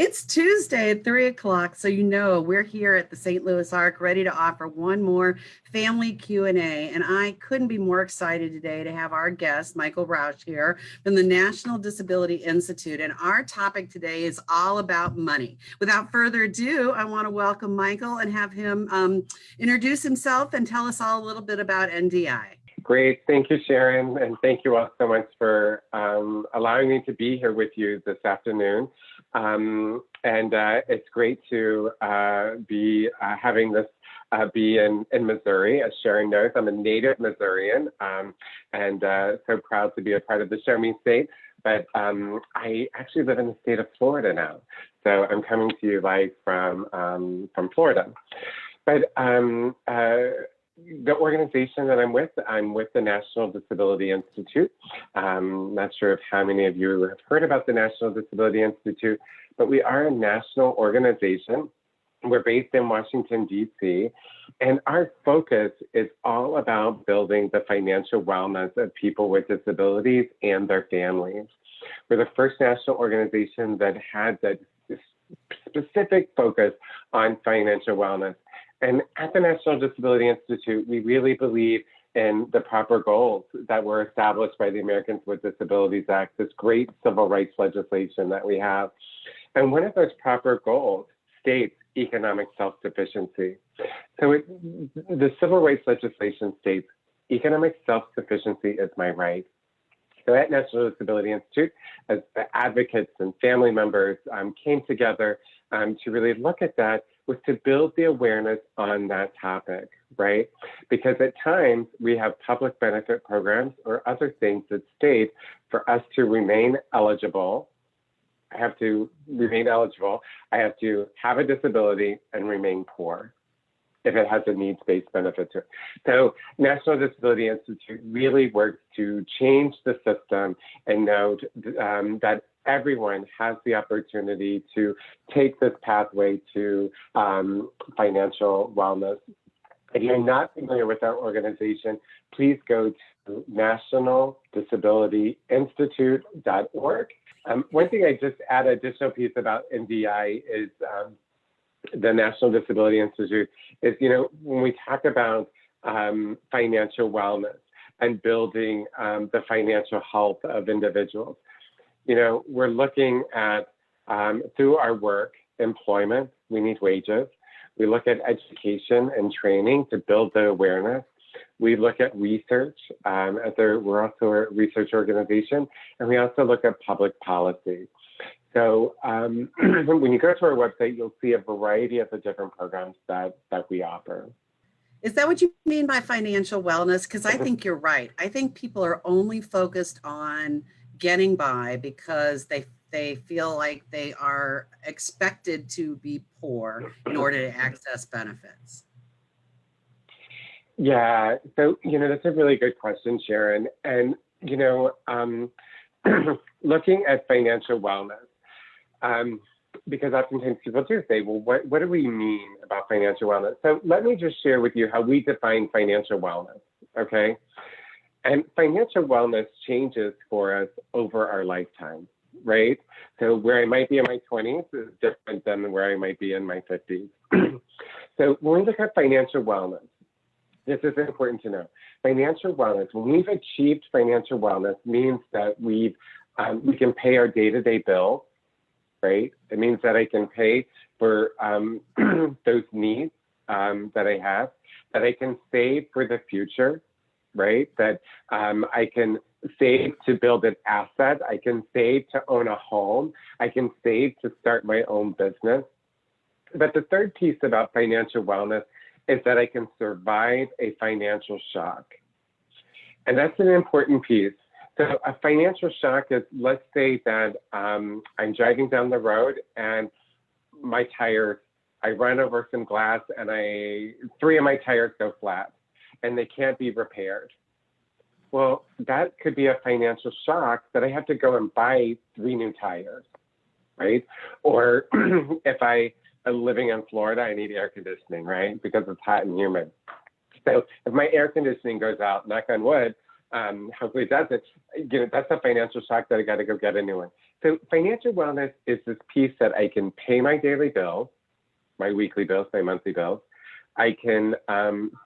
It's Tuesday at 3 o'clock, so you know we're here at the St. Louis Arc ready to offer one more family Q&A. And I couldn't be more excited today to have our guest, Michael Rausch, here from the National Disability Institute. And our topic today is all about money. Without further ado, I want to welcome Michael and have him introduce himself and tell us all a little bit about NDI. Great. Thank you, Sharon. And thank you all so much for allowing me to be here with you this afternoon. It's great to be having this be in Missouri. As Sharon knows, I'm a native Missourian so proud to be a part of the Show Me State. But I actually live in the state of Florida now. So I'm coming to you live from Florida. But the organization that I'm with the National Disability Institute. Not sure if how many of you have heard about the National Disability Institute, but we are a national organization. We're based in Washington, D.C., and our focus is all about building the financial wellness of people with disabilities and their families. We're the first national organization that had that specific focus on financial wellness. And at the National Disability Institute, we really believe in the proper goals that were established by the Americans with Disabilities Act, this great civil rights legislation that we have. And one of those proper goals states economic self-sufficiency. So the civil rights legislation states economic self-sufficiency is my right. So at National Disability Institute, as the advocates and family members came together to really look at that, was to build the awareness on that topic, right? Because at times we have public benefit programs or other things that state for us to remain eligible, I have to have a disability and remain poor if it has a needs-based benefit to it. So National Disability Institute really works to change the system and note that everyone has the opportunity to take this pathway to financial wellness. If you're not familiar with our organization, please go to nationaldisabilityinstitute.org. One thing I just add additional piece about NDI is the National Disability Institute is, when we talk about financial wellness and building the financial health of individuals, we're looking at, through our work, employment, we need wages. We look at education and training to build the awareness. We look at research, we're also a research organization, and we also look at public policy. So when you go to our website, you'll see a variety of the different programs that we offer. Is that what you mean by financial wellness? Because I think you're right. I think people are only focused on getting by because they feel like they are expected to be poor in order to access benefits. Yeah, so, that's a really good question, Sharon. And, looking at financial wellness, because oftentimes people do say, well, what do we mean about financial wellness? So let me just share with you how we define financial wellness, okay? And financial wellness changes for us over our lifetime, right? So where I might be in my 20s is different than where I might be in my 50s. So when we look at financial wellness, this is important to know. Financial wellness, when we've achieved financial wellness, means that we can pay our day-to-day bills, right? It means that I can pay for those needs that I have, that I can save for the future, right? That I can save to build an asset. I can save to own a home. I can save to start my own business. But the third piece about financial wellness is that I can survive a financial shock. And that's an important piece. So a financial shock is, let's say that I'm driving down the road and my tires, I run over some glass and 3 of my tires go flat and they can't be repaired. Well, that could be a financial shock that I have to go and buy 3 new tires, right? Or if I'm living in Florida, I need air conditioning, right? Because it's hot and humid. So if my air conditioning goes out, knock on wood, hopefully it doesn't. That's a financial shock that I got to go get a new one. So financial wellness is this piece that I can pay my daily bills, my weekly bills, my monthly bills. I can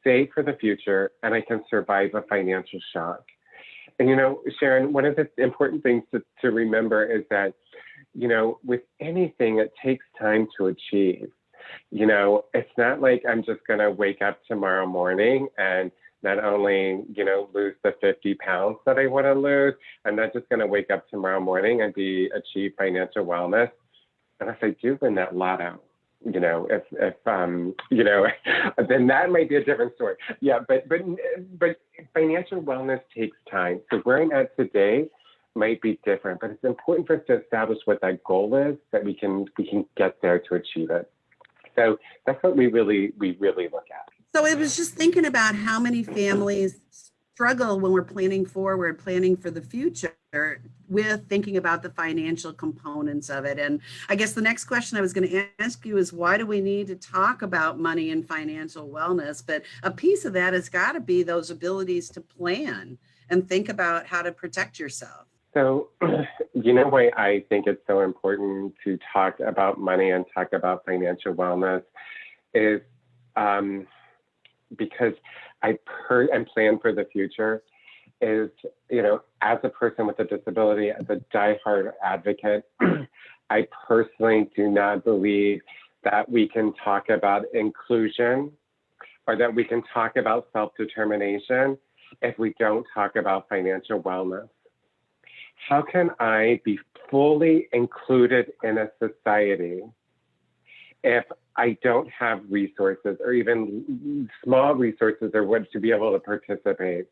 save for the future, and I can survive a financial shock. And, Sharon, one of the important things to remember is that, with anything, it takes time to achieve. It's not like I'm just going to wake up tomorrow morning and not only, lose the 50 pounds that I want to lose. I'm not just going to wake up tomorrow morning and achieve financial wellness unless I do win that lotto. If then that might be a different story. Yeah, but financial wellness takes time. So where I'm at today might be different, but it's important for us to establish what that goal is, that we can get there to achieve it. So that's what we really look at. So it was just thinking about how many families struggle when we're planning forward, planning for the future, with thinking about the financial components of it. And I guess the next question I was going to ask you is, why do we need to talk about money and financial wellness? But a piece of that has got to be those abilities to plan and think about how to protect yourself. So, why I think it's so important to talk about money and talk about financial wellness is because I and plan for the future is, as a person with a disability, as a diehard advocate, I personally do not believe that we can talk about inclusion or that we can talk about self-determination if we don't talk about financial wellness. How can I be fully included in a society if I don't have resources or even small resources or what to be able to participate?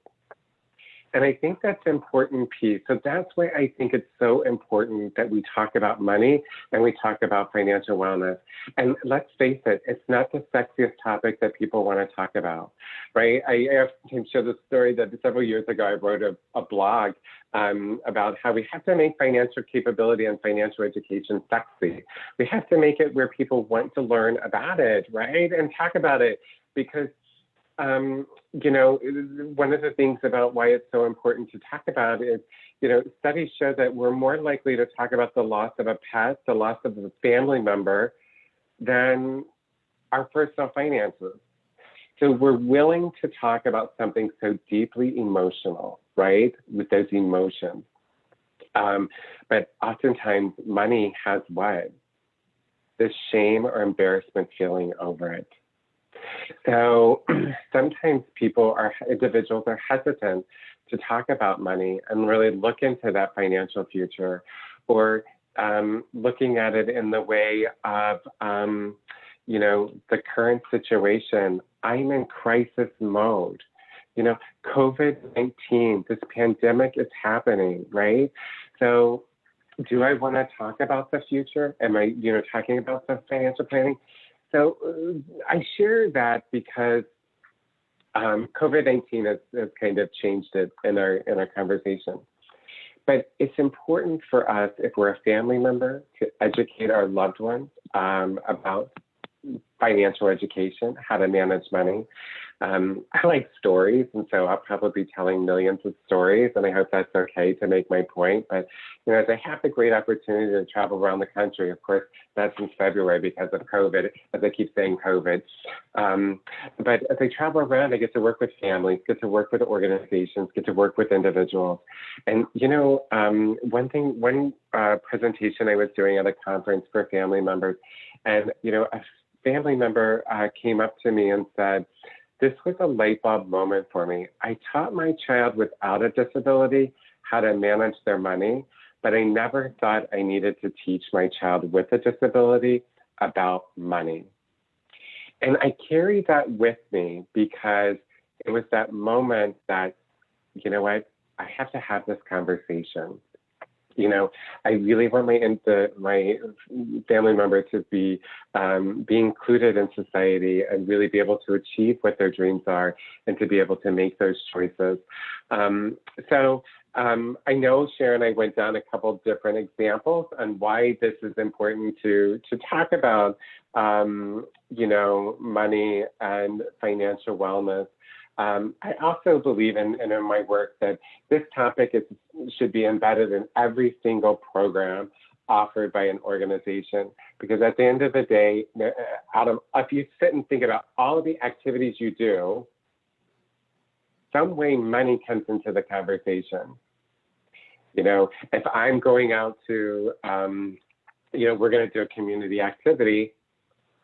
And I think that's an important piece. So that's why I think it's so important that we talk about money and we talk about financial wellness. And let's face it, it's not the sexiest topic that people want to talk about, right? I often share the story that several years ago, I wrote a blog about how we have to make financial capability and financial education sexy. We have to make it where people want to learn about it, right? And talk about it, because one of the things about why it's so important to talk about is, studies show that we're more likely to talk about the loss of a pet, the loss of a family member, than our personal finances. So we're willing to talk about something so deeply emotional, right, with those emotions. But oftentimes money has what? This shame or embarrassment feeling over it. So sometimes individuals are hesitant to talk about money and really look into that financial future, or looking at it in the way of, the current situation. I'm in crisis mode. COVID-19, this pandemic is happening, right? So do I want to talk about the future? Am I, talking about the financial planning? So I share that because COVID-19 has kind of changed it in our conversation. But it's important for us, if we're a family member, to educate our loved ones about financial education, how to manage money. I like stories, and so I'll probably be telling millions of stories, and I hope that's okay to make my point. But, as I have the great opportunity to travel around the country, of course, that's in February because of COVID, as I keep saying COVID. But as I travel around, I get to work with families, get to work with organizations, get to work with individuals. And, one presentation I was doing at a conference for family members, and, a family member came up to me and said, "This was a light bulb moment for me. I taught my child without a disability how to manage their money, but I never thought I needed to teach my child with a disability about money." And I carry that with me because it was that moment that, I have to have this conversation. I really want my family member to be included in society and really be able to achieve what their dreams are and to be able to make those choices. I know, Sharon, I went down a couple different examples on why this is important to talk about, money and financial wellness. I also believe in my work that this topic should be embedded in every single program offered by an organization, because at the end of the day, if you sit and think about all of the activities you do, some way money comes into the conversation. You know, if I'm going out to, you know, we're going to do a community activity,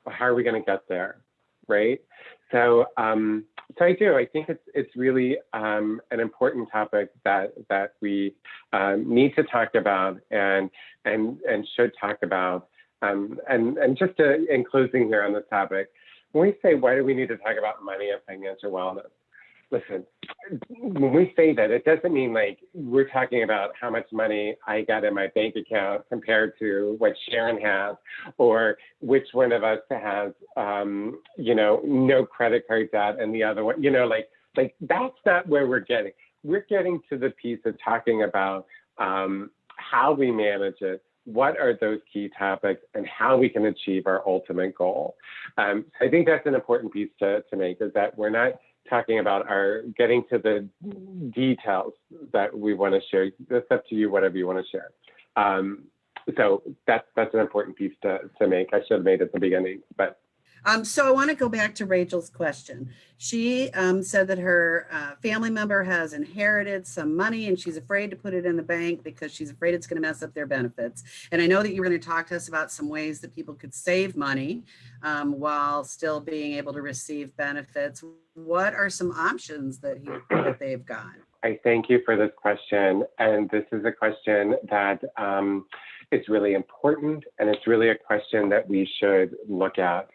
well, how are we going to get there, right? So, so I think it's really an important topic that we need to talk about and should talk about. And just in closing here on this topic, when we say why do we need to talk about money and financial wellness? Listen, when we say that, it doesn't mean like we're talking about how much money I got in my bank account compared to what Sharon has, or which one of us has, you know, no credit card debt and the other one, you know, like that's not where we're getting. We're getting to the piece of talking about how we manage it, what are those key topics, and how we can achieve our ultimate goal. I think that's an important piece to make, is that we're not talking about getting to the details that we want to share. That's up to you, whatever you want to share. So that's an important piece to make. I should have made it at the beginning, but. So I want to go back to Rachel's question. She said that her family member has inherited some money and she's afraid to put it in the bank because she's afraid it's going to mess up their benefits. And I know that you were going to talk to us about some ways that people could save money while still being able to receive benefits. What are some options that they've got? I thank you for this question. And this is a question that it's really important, and it's really a question that we should look at.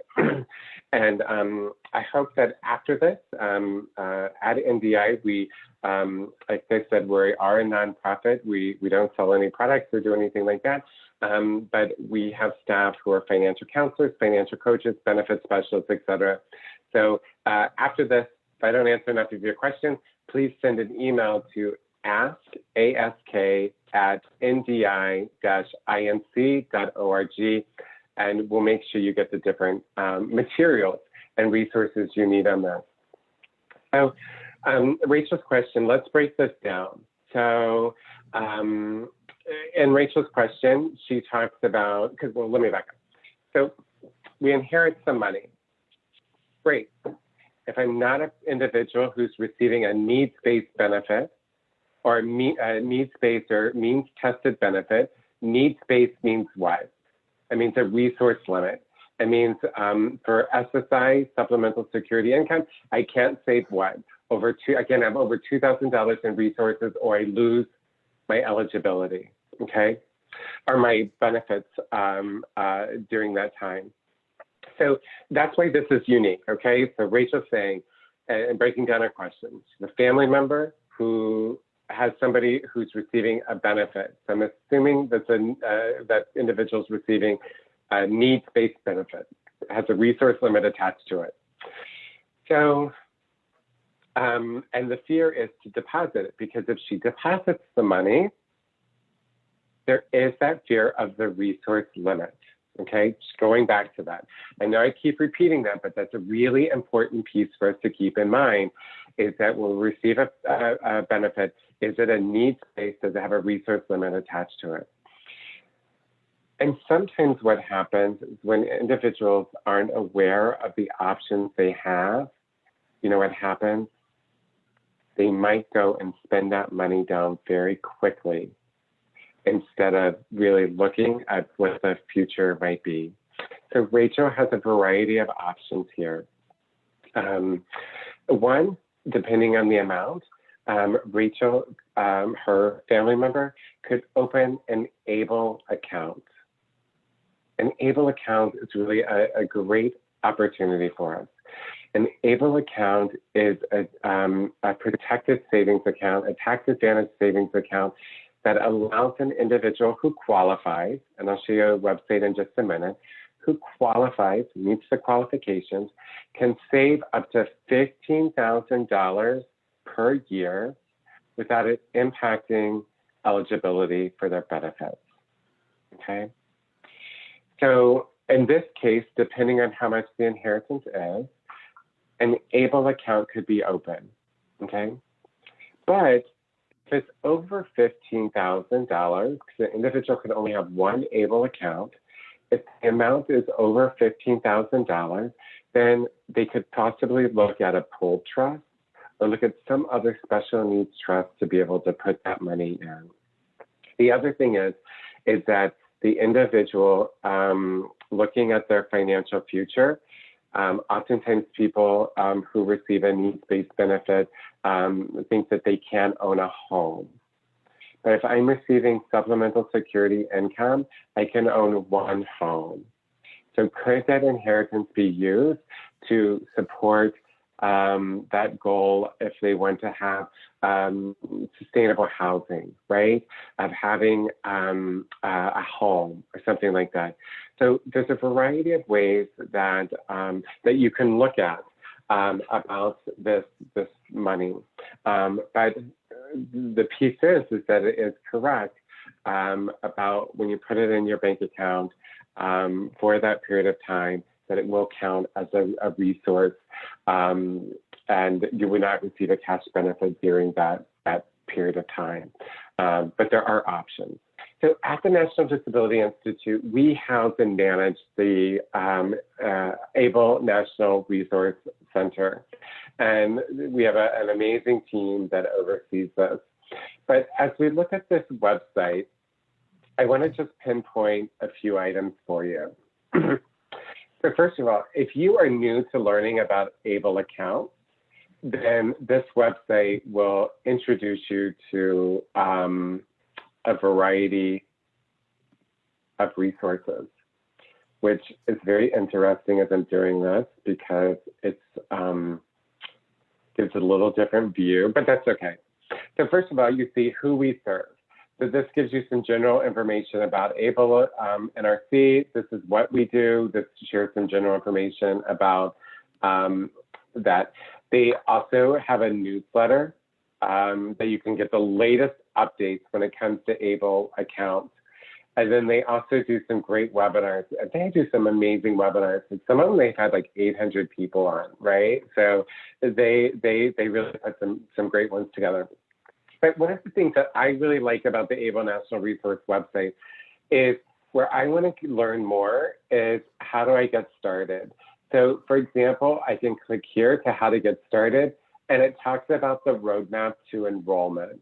And I hope that after this, at NDI, we, like I said, we are a nonprofit. We don't sell any products or do anything like that. But we have staff who are financial counselors, financial coaches, benefit specialists, et cetera. So after this, if I don't answer enough of your questions, please send an email to ask@ndi-inc.org, and we'll make sure you get the different materials and resources you need on this. So Rachel's question, let's break this down. So in Rachel's question, she talks about, well, let me back up. So we inherit some money. Great. If I'm not an individual who's receiving a needs-based benefit, or needs-based or means-tested benefit, needs-based means what? It means a resource limit. It means for SSI, supplemental security income, I can't save what? I can have over $2,000 in resources, or I lose my eligibility, okay? Or my benefits during that time. So that's why this is unique, okay? So Rachel's saying, and breaking down her questions, the family member who has somebody who's receiving a benefit. So I'm assuming that that individual's receiving a needs-based benefit, has a resource limit attached to it. So, and the fear is to deposit it, because if she deposits the money, there is that fear of the resource limit. Okay, just going back to that. I know I keep repeating that, but that's a really important piece for us to keep in mind, is that when we receive a benefit, is it a needs-based? Does it have a resource limit attached to it? And sometimes what happens is when individuals aren't aware of the options they have, you know what happens? They might go and spend that money down very quickly, instead of really looking at what the future might be. So Rachel has a variety of options here. One, depending on the amount, Rachel, her family member, could open an ABLE account. An ABLE account is really a great opportunity for us. An ABLE account is a protected savings account, a tax-advantaged savings account that allows an individual who qualifies, and I'll show you a website in just a minute, who qualifies, meets the qualifications, can save up to $15,000 per year without it impacting eligibility for their benefits, okay? So in this case, depending on how much the inheritance is, an ABLE account could be open, okay? But if it's over $15,000, because an individual can only have one ABLE account, if the amount is over $15,000, then they could possibly look at a pooled trust or look at some other special needs trust to be able to put that money in. The other thing is that the individual looking at their financial future, oftentimes people who receive a needs-based benefit think that they can own a home. But if I'm receiving supplemental security income, I can own one home. So could that inheritance be used to support that goal if they want to have sustainable housing, right? Of having a home or something like that. So there's a variety of ways that that you can look at about this money. But the piece is that it is correct about when you put it in your bank account for that period of time, that it will count as a resource, and you will not receive a cash benefit during that period of time. But there are options. So at the National Disability Institute, we house and manage the ABLE National Resource Center. And we have an amazing team that oversees this. But as we look at this website, I want to just pinpoint a few items for you. So first of all, if you are new to learning about ABLE accounts, then this website will introduce you to a variety of resources, which is very interesting as I'm doing this because it's gives a little different view, but that's okay. So first of all, you see who we serve. So this gives you some general information about ABLE NRC. This is what we do. This shares some general information about that. They also have a newsletter that you can get the latest updates when it comes to ABLE accounts. And then they also do some great webinars. They do some amazing webinars. And some of them they've had like 800 people on, right? So they really put some great ones together. But one of the things that I really like about the ABLE National Resource website is where I want to learn more is how do I get started? So for example, I can click here to how to get started, and it talks about the roadmap to enrollment.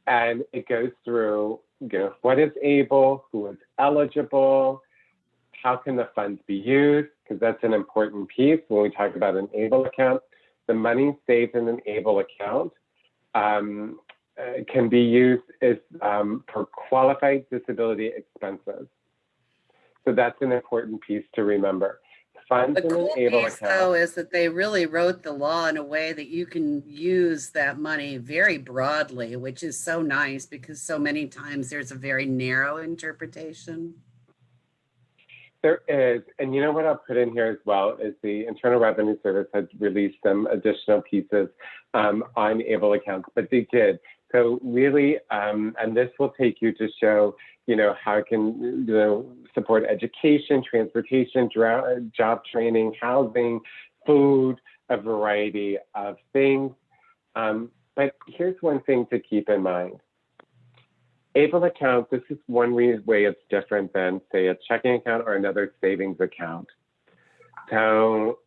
And it goes through, what is ABLE, who is eligible, how can the funds be used, because that's an important piece when we talk about an ABLE account. The money saved in an ABLE account can be used as, for qualified disability expenses. So that's an important piece to remember. Funds The in an cool ABLE piece, account. though, is that they really wrote the law in a way that you can use that money very broadly, which is so nice because so many times there's a very narrow interpretation. There is, and you know what I'll put in here as well is the Internal Revenue Service has released some additional pieces on ABLE accounts, but they did. So really, and this will take you to show, how it can, support education, transportation, job training, housing, food, a variety of things. But here's one thing to keep in mind. ABLE account, this is one way it's different than, say, a checking account or another savings account. So,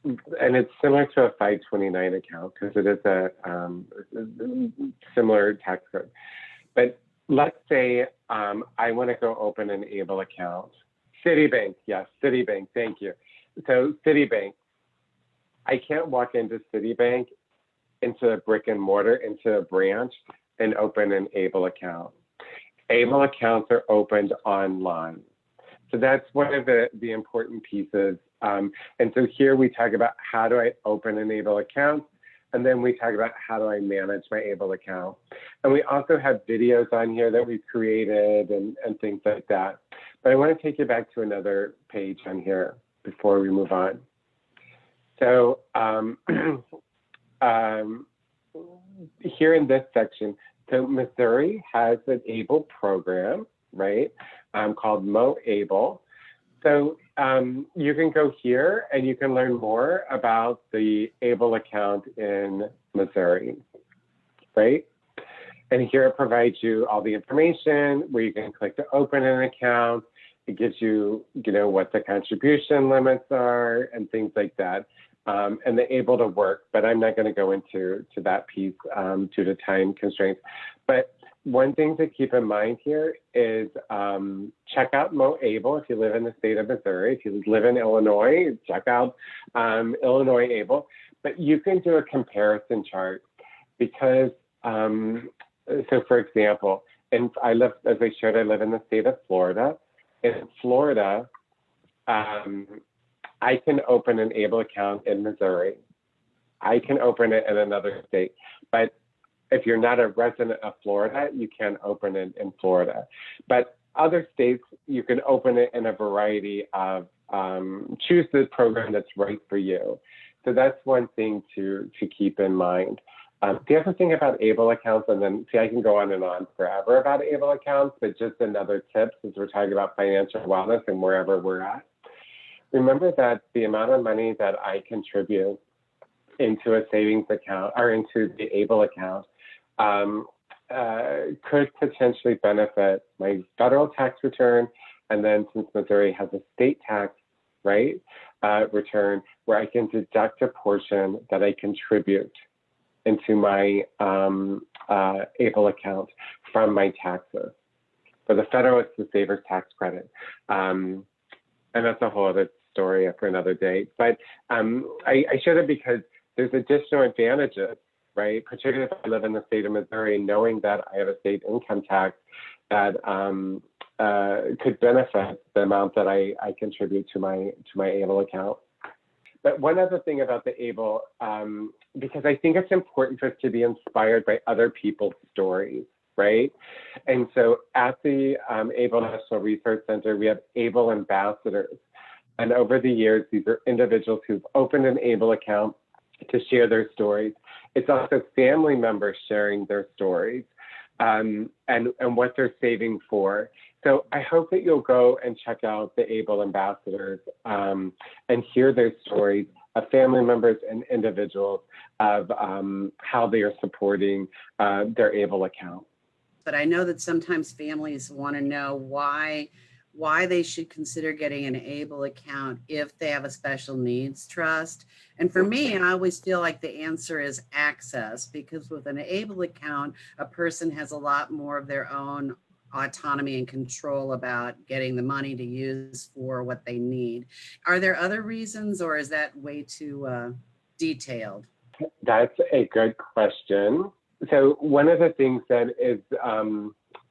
and it's similar to a 529 account because it is a similar tax code. But let's say I want to go open an ABLE account. Citibank, yes, Citibank, thank you. So Citibank, I can't walk into Citibank, into a brick and mortar, into a branch, and open an ABLE account. ABLE accounts are opened online. So that's one of the important pieces. And so here we talk about how do I open an ABLE account, and then we talk about how do I manage my ABLE account. And we also have videos on here that we've created and things like that. But I want to take you back to another page on here before we move on. So here in this section, so Missouri has an ABLE program, right, called MoABLE. So you can go here and you can learn more about the ABLE account in Missouri, right? And here it provides you all the information where you can click to open an account. It gives you, what the contribution limits are and things like that, and the able to work. But I'm not going to go into that piece due to time constraints. But one thing to keep in mind here is check out MoAble if you live in the state of Missouri. If you live in Illinois, check out Illinois ABLE. But you can do a comparison chart because, so for example, and I live, as I shared, I live in the state of Florida. In Florida, I can open an ABLE account in Missouri. I can open it in another state. But if you're not a resident of Florida, you can't open it in Florida. But other states, you can open it in a variety of, choose the program that's right for you. So that's one thing to keep in mind. The other thing about ABLE accounts, and then see, I can go on and on forever about ABLE accounts, but just another tip since we're talking about financial wellness and wherever we're at. Remember that the amount of money that I contribute into a savings account or into the ABLE account could potentially benefit my federal tax return. And then since Missouri has a state tax, right, return where I can deduct a portion that I contribute into my ABLE account from my taxes. For the federal, it's the Saver's Tax Credit. And that's a whole other story for another day. But I showed it because there's additional advantages, right? Particularly if I live in the state of Missouri, knowing that I have a state income tax that could benefit the amount that I contribute to my ABLE account. But one other thing about the ABLE, because I think it's important for us to be inspired by other people's stories, right? And so at the ABLE National Resource Center, we have ABLE ambassadors. And over the years, these are individuals who've opened an ABLE account to share their stories. It's also family members sharing their stories and what they're saving for. So I hope that you'll go and check out the ABLE ambassadors and hear their stories of family members and individuals of how they are supporting their ABLE account. But I know that sometimes families want to know why they should consider getting an ABLE account if they have a special needs trust. And for me, I always feel like the answer is access, because with an ABLE account, a person has a lot more of their own autonomy and control about getting the money to use for what they need. Are there other reasons, or is that way too detailed? That's a good question. So one of the things that is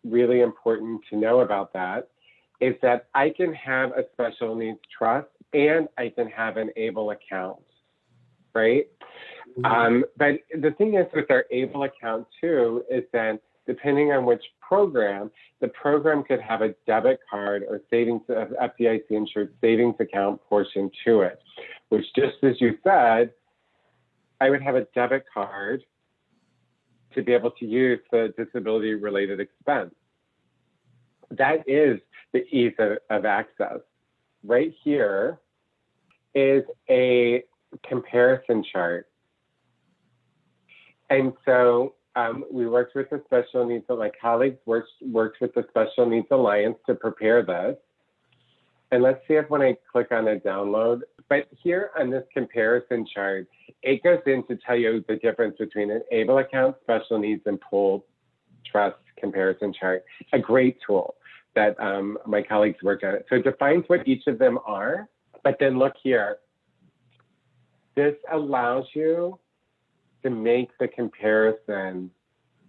really important to know about that is that I can have a special needs trust and I can have an ABLE account, right? Mm-hmm. But the thing is with our ABLE account too, is that depending on which program, the program could have a debit card or savings, FDIC insured savings account portion to it, which just as you said, I would have a debit card to be able to use the disability related expense. That is the ease of access. Right here is a comparison chart. And so we worked with the Special Needs, my colleagues worked with the Special Needs Alliance to prepare this. And let's see if when I click on a download, but here on this comparison chart, it goes in to tell you the difference between an ABLE account, special needs, and pooled trust comparison chart. A great tool that my colleagues worked on it. So it defines what each of them are, but then look here. This allows you to make the comparison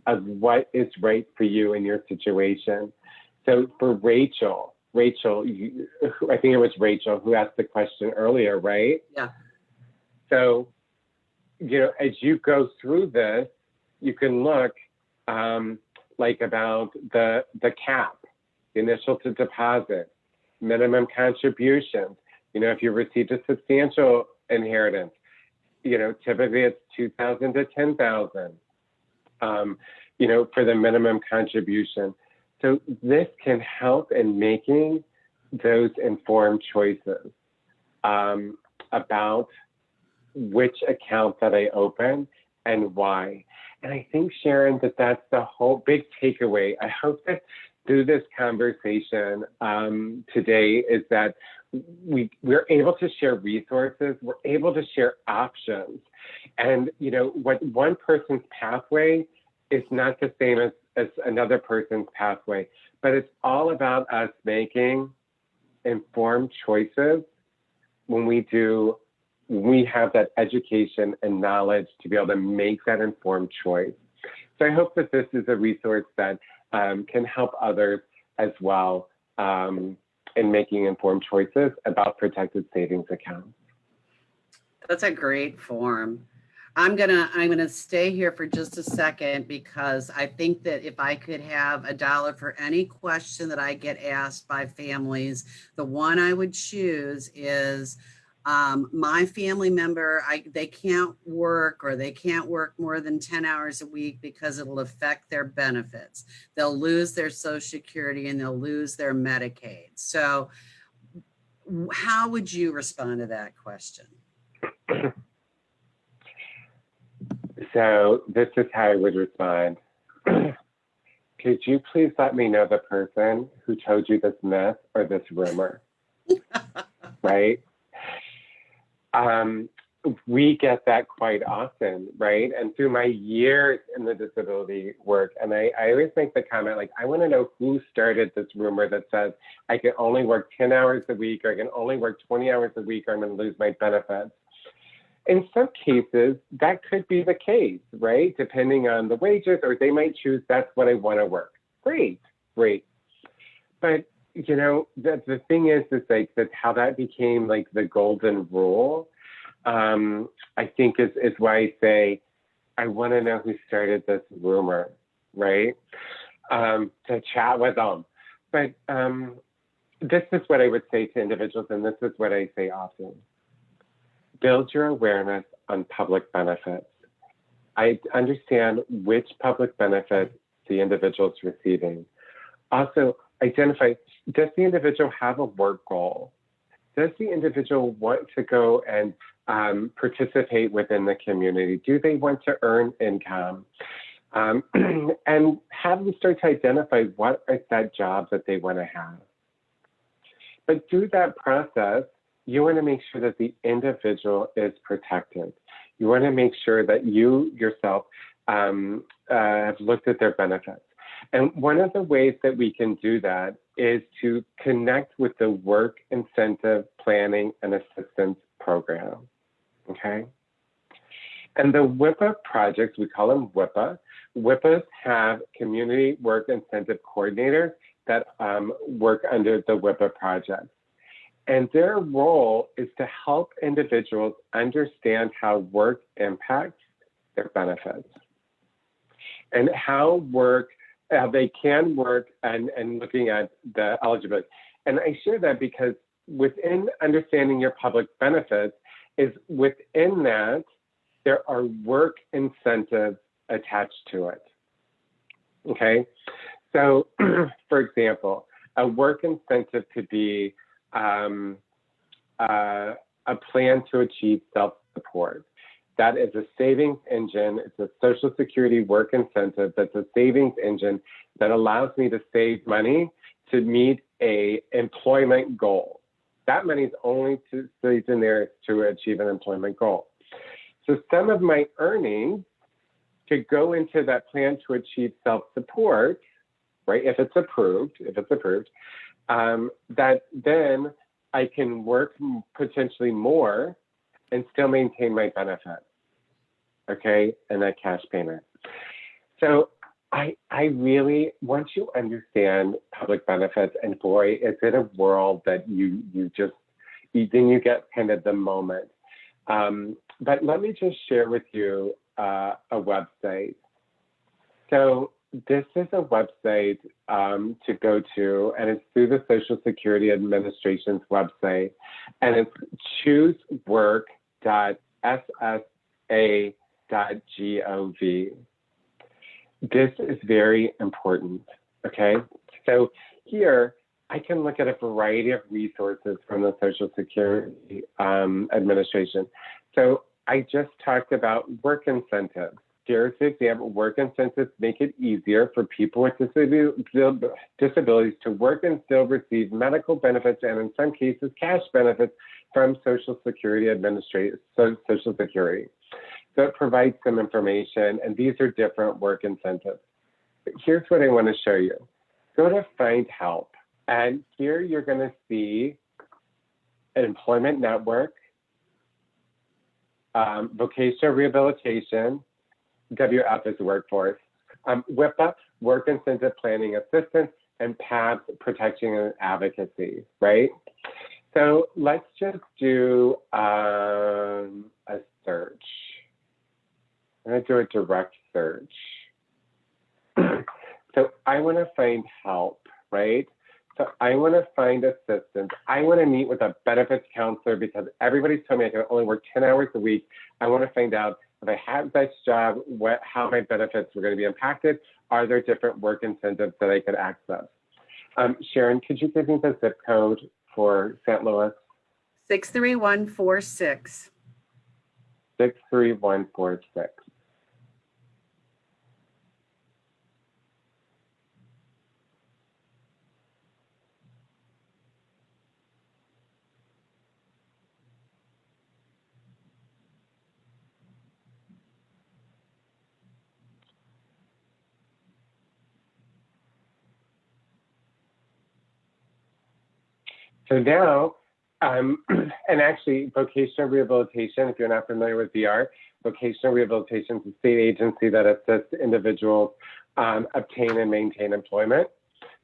of what is right for you in your situation. So for Rachel, I think it was Rachel who asked the question earlier, right? Yeah. So, as you go through this, you can look like about the cap, the initial to deposit, minimum contributions. If you received a substantial inheritance, typically it's 2,000 to 10,000, for the minimum contribution. So this can help in making those informed choices about which account that I open and why. And I think, Sharon, that that's the whole big takeaway. I hope that through this conversation today is that we're able to share resources, we're able to share options. And, you know, what one person's pathway is not the same as another person's pathway, but it's all about us making informed choices when we have that education and knowledge to be able to make that informed choice. So I hope that this is a resource that can help others as well in making informed choices about protected savings accounts. That's a great form. I'm gonna stay here for just a second because I think that if I could have $1 for any question that I get asked by families, the one I would choose is my family member, they can't work or they can't work more than 10 hours a week because it'll affect their benefits. They'll lose their Social Security and they'll lose their Medicaid. So how would you respond to that question? So this is how I would respond. Could you please let me know the person who told you this myth or this rumor? Right? We get that quite often, right? And through my years in the disability work, and I always make the comment, like, I want to know who started this rumor that says I can only work 10 hours a week, or I can only work 20 hours a week, or I'm going to lose my benefits. In some cases, that could be the case, right? Depending on the wages, or they might choose, that's what I want to work. Great. But, you know, the thing is like that how that became like the golden rule, I think is why I say, I want to know who started this rumor, right? To chat with them. But this is what I would say to individuals, and this is what I say often. Build your awareness on public benefits. I understand which public benefits the individual is receiving. Also, identify, does the individual have a work goal? Does the individual want to go and participate within the community? Do they want to earn income? And have them start to identify what is that job that they want to have. But through that process, you want to make sure that the individual is protected. You want to make sure that you yourself have looked at their benefits. And one of the ways that we can do that is to connect with the Work Incentive Planning and Assistance Program, okay? And the WIPA projects, we call them WIPA. WIPAs have community work incentive coordinators that work under the WIPA project. And their role is to help individuals understand how work impacts their benefits and how they can work and looking at the eligibility. And I share that because within understanding your public benefits is within that, there are work incentives attached to it, okay? So for example, a work incentive could be a plan to achieve self-support. That is a savings engine. It's a Social Security work incentive that's a savings engine that allows me to save money to meet a employment goal. That money is only saved in there to achieve an employment goal. So some of my earnings could go into that plan to achieve self-support, right? If it's approved, that then I can work potentially more and still maintain my benefits, okay, and that cash payment. So I really, once you understand public benefits, and boy, is it a world that you then you get kind of the moment. But let me just share with you a website. So this is a website to go to, and it's through the Social Security Administration's website, and it's choosework.ssa.gov. This is very important, okay? So here, I can look at a variety of resources from the Social Security Administration. So I just talked about work incentives. Here's the example. Work incentives make it easier for people with disabilities to work and still receive medical benefits and, in some cases, cash benefits from Social Security Administration, Social Security. So it provides some information, and these are different work incentives. But here's what I want to show you. Go to Find Help, and here you're going to see an employment network, vocational rehabilitation, WF is workforce, WIPA, work incentive planning assistance, and PABS, protection and advocacy, right? So let's just do a search. I'm going to do a direct search. So I want to find help, right? So I want to find assistance. I want to meet with a benefits counselor because everybody's told me I can only work 10 hours a week. I want to find out if I have this job, how my benefits were going to be impacted. Are there different work incentives that I could access? Sharon, could you give me the zip code for St. Louis? 63146. 63146. So now, and actually vocational rehabilitation, if you're not familiar with VR, vocational rehabilitation is a state agency that assists individuals obtain and maintain employment.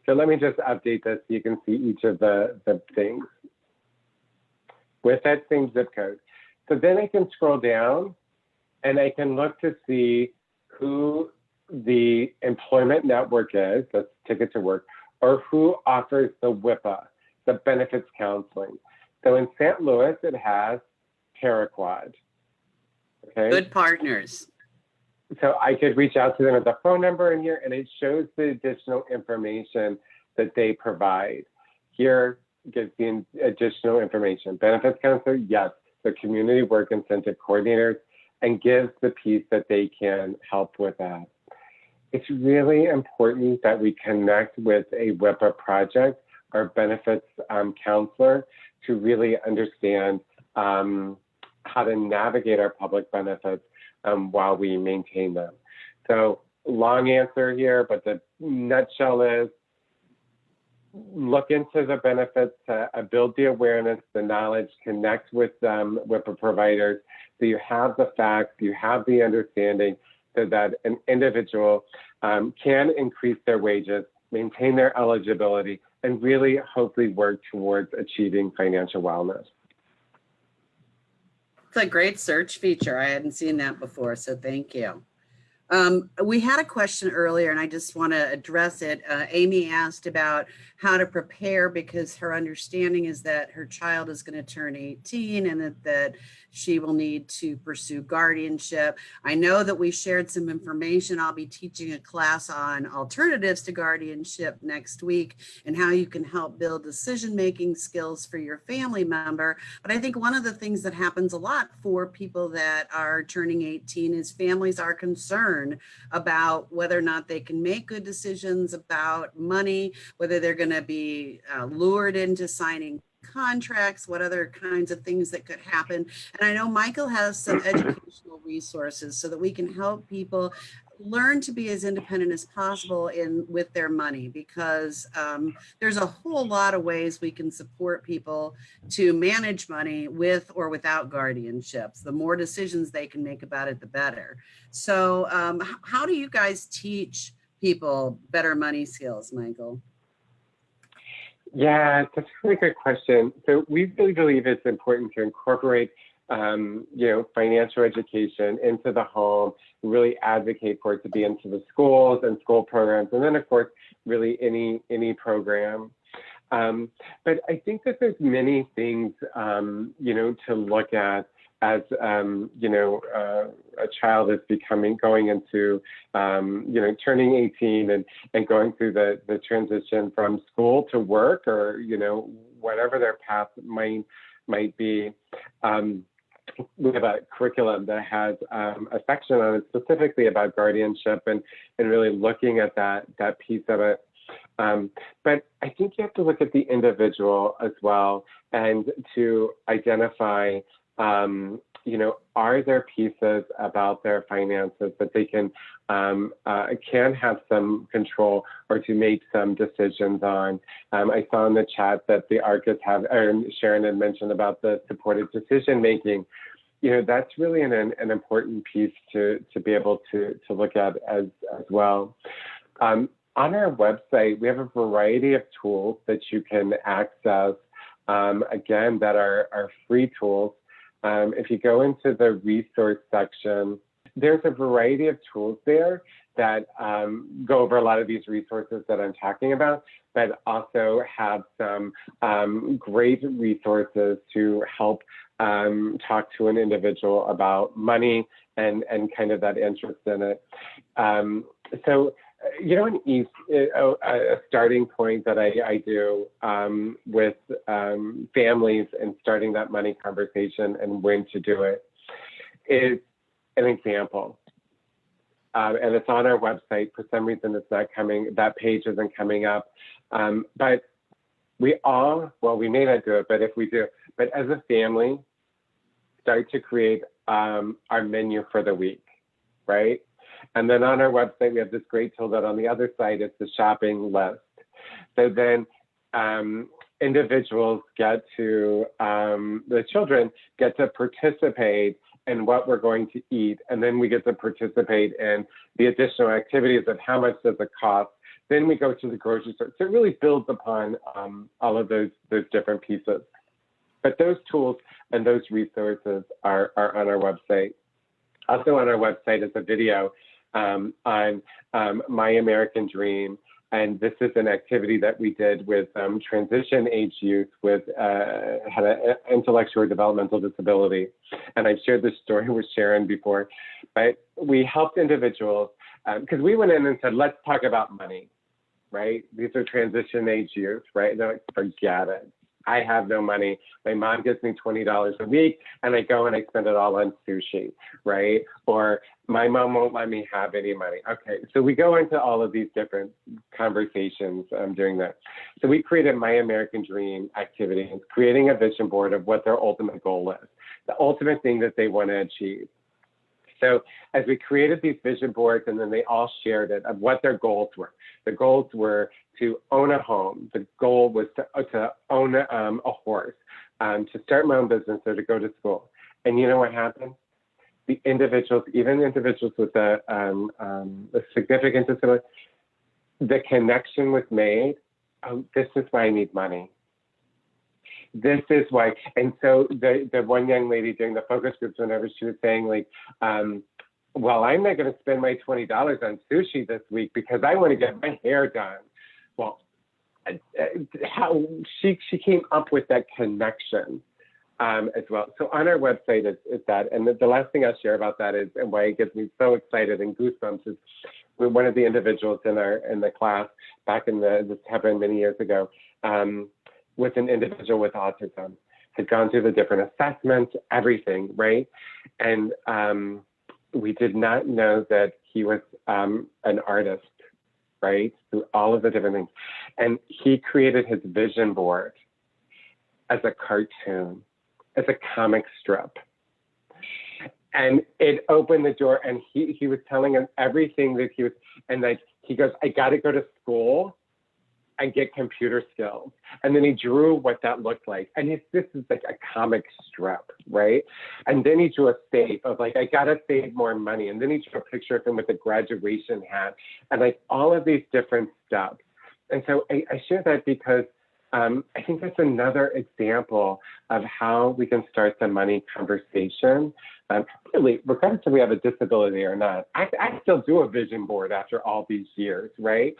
So let me just update this so you can see each of the things with that same zip code. So then I can scroll down and I can look to see who the employment network is, that's Ticket to Work, or who offers the WIPA, the benefits counseling. So in St. Louis, it has Paraquad. Okay. Good partners. So I could reach out to them at the phone number in here, and it shows the additional information that they provide. Here gives the additional information. Benefits counselor, yes. The community work incentive coordinators, and gives the piece that they can help with that. It's really important that we connect with a WIPA project or benefits counselor to really understand how to navigate our public benefits while we maintain them. So long answer here, but the nutshell is look into the benefits, build the awareness, the knowledge, connect with WIPA providers so you have the facts, you have the understanding so that an individual can increase their wages, maintain their eligibility, and really hopefully work towards achieving financial wellness. It's a great search feature. I hadn't seen that before, so thank you. We had a question earlier, and I just want to address it. Amy asked about how to prepare because her understanding is that her child is going to turn 18 and that she will need to pursue guardianship. I know that we shared some information. I'll be teaching a class on alternatives to guardianship next week and how you can help build decision-making skills for your family member. But I think one of the things that happens a lot for people that are turning 18 is families are concerned about whether or not they can make good decisions about money, whether they're going to be lured into signing contracts, what other kinds of things that could happen. And I know Michael has some educational resources so that we can help people learn to be as independent as possible with their money, because there's a whole lot of ways we can support people to manage money with or without guardianships. The more decisions they can make about it, the better. So how do you guys teach people better money skills, Michael? Yeah, that's a really good question. So we really believe it's important to incorporate financial education into the home, really advocate for it to be into the schools and school programs, and then of course, really any program. But I think that there's many things, to look at a child is going into, turning 18 and going through the transition from school to work, or, whatever their path might be. We have a curriculum that has a section on it specifically about guardianship and really looking at that piece of it. But I think you have to look at the individual as well, and to identify, are there pieces about their finances that they can have some control or to make some decisions on. I saw in the chat that the ARCIS Sharon had mentioned about the supported decision making. That's really an important piece to be able to look at as well. On our website, we have a variety of tools that you can access, again, that are free tools. If you go into the resource section, there's a variety of tools there that go over a lot of these resources that I'm talking about, but also have some great resources to help talk to an individual about money and kind of that interest in it. A starting point that I do with families and starting that money conversation and when to do it is an example. And it's on our website. For some reason, it's not coming, that page isn't coming up. But we may not do it, but if we do, but as a family, start to create our menu for the week, right? And then on our website, we have this great tool that on the other side is the shopping list. So then individuals the children get to participate in what we're going to eat. And then we get to participate in the additional activities of how much does it cost. Then we go to the grocery store. So it really builds upon all of those different pieces. But those tools and those resources are on our website. Also on our website is a video on My American Dream. And this is an activity that we did with transition age youth with had an intellectual or developmental disability. And I've shared this story with Sharon before, but we helped individuals because we went in and said, let's talk about money, right? These are transition age youth, right? They're like, forget it. I have no money. My mom gives me $20 a week and I go and I spend it all on sushi, right? Or my mom won't let me have any money. Okay, so we go into all of these different conversations during that. So we created My American Dream activities, creating a vision board of what their ultimate goal is, the ultimate thing that they want to achieve. So as we created these vision boards and then they all shared it of what their goals were. The goals were to own a home. The goal was to own a horse, to start my own business or to go to school. And you know what happened? The individuals, even individuals with a significant disability, the connection was made. Oh, this is why I need money. This is why. And so the one young lady during the focus groups, whenever she was saying like, well, I'm not going to spend my $20 on sushi this week because I want to get my hair done. Well, how she came up with that connection as well. So on our website is that. And the last thing I'll share about that is, and why it gets me so excited and goosebumps, is one of the individuals in the class back in this happened many years ago, with an individual with autism, had gone through the different assessments, everything, right? And we did not know that he was an artist, right? Through all of the different things. And he created his vision board as a cartoon, as a comic strip. And it opened the door, and he was telling him everything that he was, and like, he goes, I got to go to school and get computer skills. And then he drew what that looked like. And this is like a comic strip, right? And then he drew a save of like, I gotta save more money. And then he drew a picture of him with a graduation hat and like all of these different steps. And so I share that because I think that's another example of how we can start the money conversation. Really, regardless if we have a disability or not, I still do a vision board after all these years, right?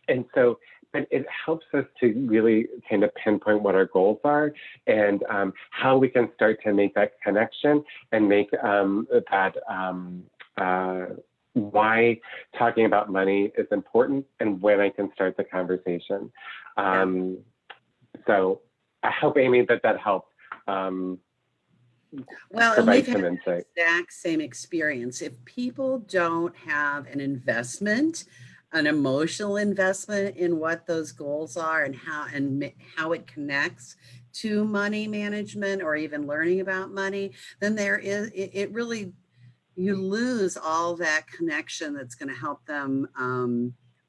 And so but it helps us to really kind of pinpoint what our goals are and how we can start to make that connection and make why talking about money is important and when I can start the conversation. So I hope, Amy, that helps. Well, and provide we've some had the insight. exact same experience. If people don't have an investment, an emotional investment in what those goals are and how it connects to money management or even learning about money, then it really, you lose all that connection that's going to help them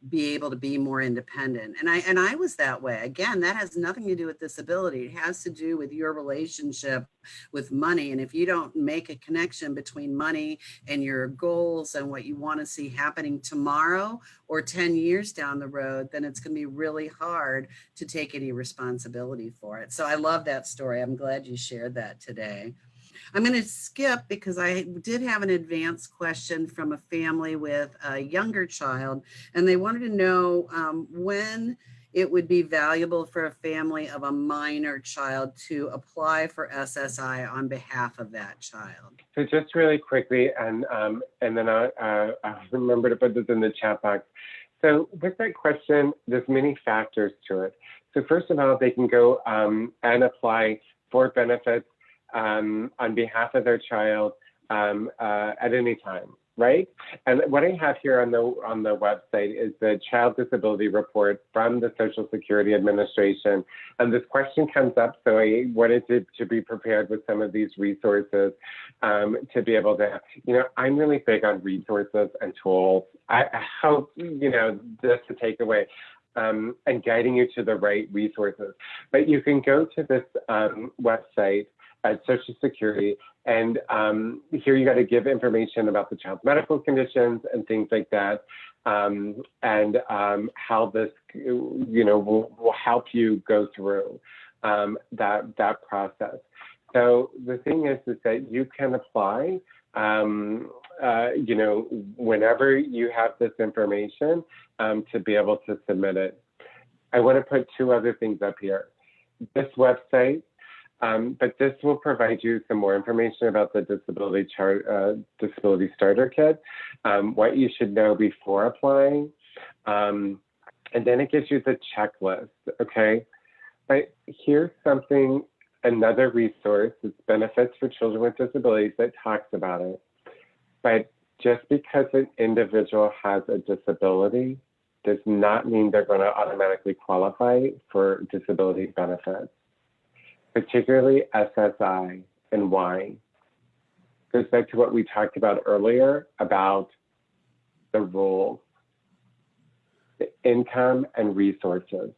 be able to be more independent. And I was that way. Again, that has nothing to do with disability. It has to do with your relationship with money. And if you don't make a connection between money and your goals and what you want to see happening tomorrow or 10 years down the road, then it's going to be really hard to take any responsibility for it. So I love that story. I'm glad you shared that today. I'm going to skip because I did have an advanced question from a family with a younger child, and they wanted to know when it would be valuable for a family of a minor child to apply for SSI on behalf of that child. So just really quickly, and then I'll remember to put this in the chat box. So with that question, there's many factors to it. So first of all, they can go and apply for benefits on behalf of their child at any time, right? And what I have here on the website is the Child Disability Report from the Social Security Administration. And this question comes up, so I wanted to be prepared with some of these resources to be able to, I'm really big on resources and tools. I hope, this to take away. And guiding you to the right resources. But you can go to this website at Social Security, and here you got to give information about the child's medical conditions and things like that, and how this, will help you go through that process. So the thing is that you can apply, whenever you have this information to be able to submit it. I want to put two other things up here. This website, but this will provide you some more information about the Disability Starter Kit, what you should know before applying, and then it gives you the checklist, okay? But here's another resource, it's Benefits for Children with Disabilities, that talks about it. But just because an individual has a disability does not mean they're going to automatically qualify for disability benefits, particularly SSI. And why? Goes back to what we talked about earlier about the rules, the income and resources,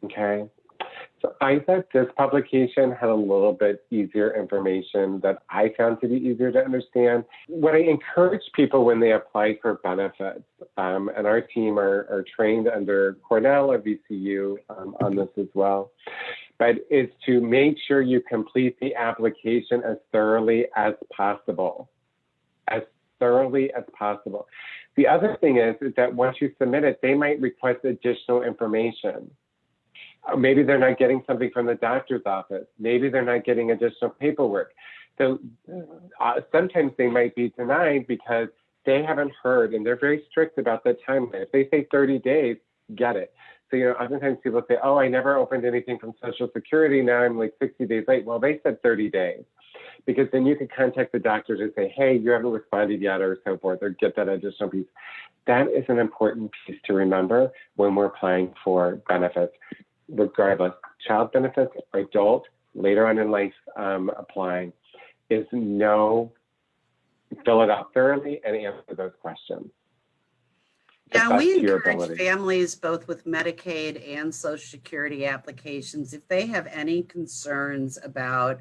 okay? So I thought this publication had a little bit easier information that I found to be easier to understand. What I encourage people when they apply for benefits, and our team are trained under Cornell or VCU on this as well, but is to make sure you complete the application as thoroughly as possible. As thoroughly as possible. The other thing is that once you submit it, they might request additional information. Maybe they're not getting something from the doctor's office. Maybe they're not getting additional paperwork. So sometimes they might be denied because they haven't heard, and they're very strict about the timeline. If they say 30 days, get it. So, oftentimes people say, oh, I never opened anything from Social Security. Now I'm like 60 days late. Well, they said 30 days. Because then you could contact the doctor to say, hey, you haven't responded yet, or so forth, or get that additional piece. That is an important piece to remember when we're applying for benefits. Regardless, child benefits, adult, later on in life applying, is fill it out thoroughly and answer those questions. Yeah, we encourage families both with Medicaid and Social Security applications, if they have any concerns about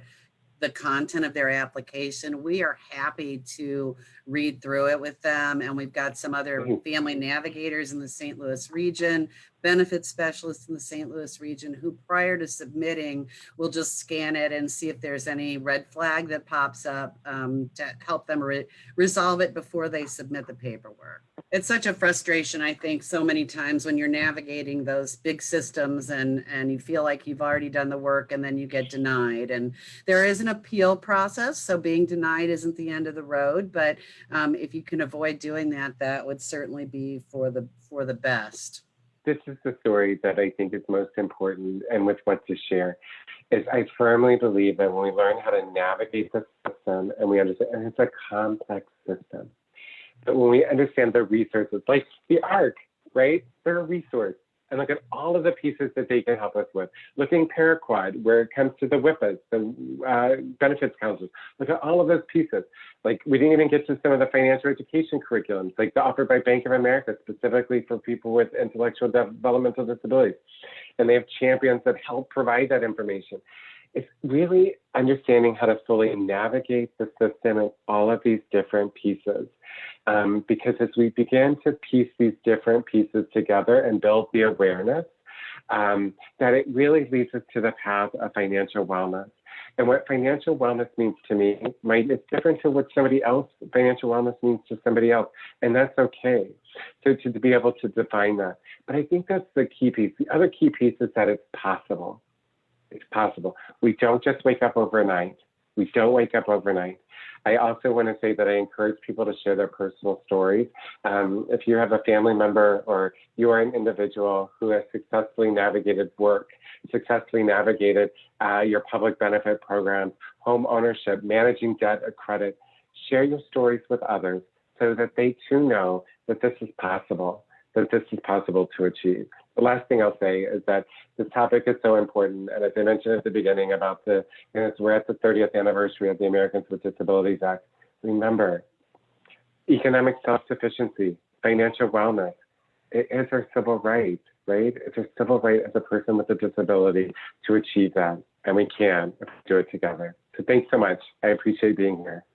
the content of their application, we are happy to read through it with them. And we've got some other family navigators in the St. Louis region benefit specialist in the St. Louis region who prior to submitting will just scan it and see if there's any red flag that pops up to help them resolve it before they submit the paperwork. It's such a frustration, I think, so many times when you're navigating those big systems and you feel like you've already done the work and then you get denied. And there is an appeal process, so being denied isn't the end of the road, but if you can avoid doing that, that would certainly be for the best. This is the story that I think is most important and with what to share is I firmly believe that when we learn how to navigate the system and we understand, and it's a complex system, but when we understand the resources, like the ARC, right? They're a resource. And look at all of the pieces that they can help us with. Looking Paraquad, where it comes to the WIPAs, the benefits councils. Look at all of those pieces. Like we didn't even get to some of the financial education curriculums, like the offered by Bank of America, specifically for people with intellectual developmental disabilities. And they have champions that help provide that information. It's really understanding how to fully navigate the system and all of these different pieces. Because as we begin to piece these different pieces together and build the awareness, that it really leads us to the path of financial wellness. And what financial wellness means to me, it's different to what financial wellness means to somebody else. And that's okay. So to be able to define that. But I think that's the key piece. The other key piece is that it's possible. It's possible. We don't just wake up overnight. We don't wake up overnight. I also want to say that I encourage people to share their personal stories. If you have a family member or you are an individual who has successfully navigated work, successfully navigated your public benefit programs, home ownership, managing debt or credit, share your stories with others so that they too know that this is possible, to achieve. The last thing I'll say is that this topic is so important. And as I mentioned at the beginning about we're at the 30th anniversary of the Americans with Disabilities Act. Remember, economic self-sufficiency, financial wellness, it is our civil right, right? It's our civil right as a person with a disability to achieve that. And we can if we do it together. So thanks so much. I appreciate being here.